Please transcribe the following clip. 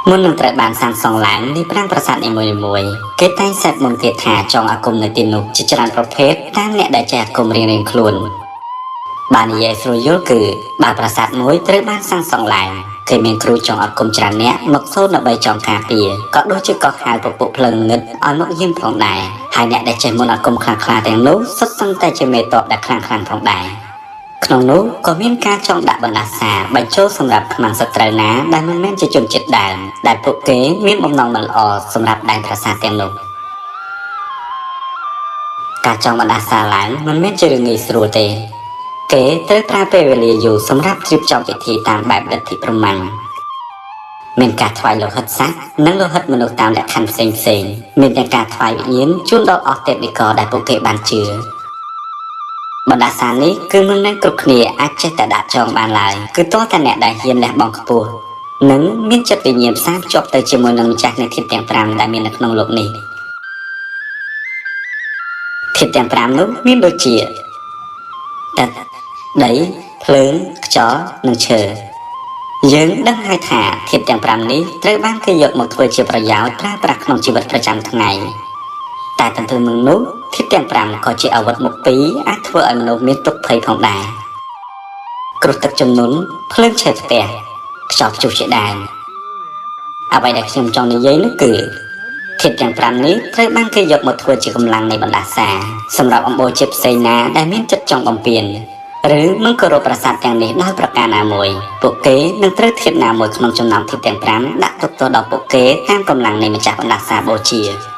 មុននឹងត្រូវបានសាងសង់ឡើងនេះប្រាង្គប្រាសាទនីមួយៗគេតែងសេពមន្តគាថាចងអាគមនៅទីនោះជាច្រើនប្រភេទតាមអ្នកដែលចេះអាគមរៀងៗខ្លួនបាននិយាយស្រួលយល់គឺបើប្រាសាទមួយត្រូវបានសាងសង់ឡើងគេមានគ្រូចងអាគមច្រើនអ្នកមកសូត្រដើម្បីចងការពារក៏ដូចជាកោះហៅពពួកភ្លើងងឹតឲ្យមកយាមផងដែរហើយអ្នកដែលចេះមន្តអាគមខ្លាំងៗទាំងនោះសុទ្ធសឹងតែជាមេតបដែលខ្លាំងៗផងដែរក្នុងនោះក៏មានការចងដាក់បណ្ដាសាបញ្ចូលសម្រាប់ខ្មាំងសត្រូវណាដែលមិនមែនជាជនជាតិដើមដែលពួកគេមានបំណងមិនល្អសម្រាប់ដែនប្រាសាទទាំងនោះការចងបណ្ដាសាឡើងមិនមែនជារឿងងាយស្រួលទេគេត្រូវប្រើពេលវេលាយូរសម្រាប់រៀបចំពិធីតាមបែបលទ្ធិព្រហ្មញ្ញមានការថ្វាយលោហិតស័ក្តិនិងលោហិតមនុស្សតាមលក្ខខណ្ឌផ្សេងៗមានទាំងការថ្វាយវិញ្ញាណជូនដល់អស់ទេពនិករដែលពួកគេបានជឿបណ្ដាសានេះគឺមិនមែនគ្រប់គ្នាអាចចេះតែដាក់ចងបានឡើយគឺទាល់តែអ្នកដែលហ៊ានលះបង់ខ្ពស់និងមានចិត្តវិញ្ញាណផ្សារភ្ជាប់ទៅជាមួយនឹងម្ចាស់នៃធាតុទាំង5ដែលមាននៅក្នុងលោកនេះធាតុទាំង5នោះមានដូចជាទឹកដីភ្លើងខ្យល់និងឈើយើងដឹងហើយថាធាតុទាំង5នេះត្រូវបានគេយកមកធ្វើជាប្រយោជន៍ប្រើប្រាស់ក្នុងជីវិតប្រចាំថ្ងៃតែទន្ទឹមនឹងនោះធាតុទាំង5ក៏ជាអាវុធមុខពីរអាចធ្វើឲ្យមនុស្សមានទុក្ខភ័យផងដែរគ្រោះទឹកជំនន់ភ្លើងឆេះផ្ទះខ្យល់ព្យុះជាដើមអ្វីដែលខ្ញុំចង់និយាយនោះគឺធាតុទាំង5នេះត្រូវបានគេយកមកធ្វើជាកម្លាំងនៃបណ្ដាសាសម្រាប់អំបូរជាតិផ្សេងណាដែលមានចិត្តចង់បំពានឬមិនគោរពប្រាសាទទាំងនេះដោយប្រការណាមួយពួកគេនឹងត្រូវធាតុណាមួយក្នុងចំណោមធាតុទាំង5ដាក់ទុកទោសដល់ពួកគេតាមកម្លាំងនៃម្ចាស់បណ្ដាសាបូជា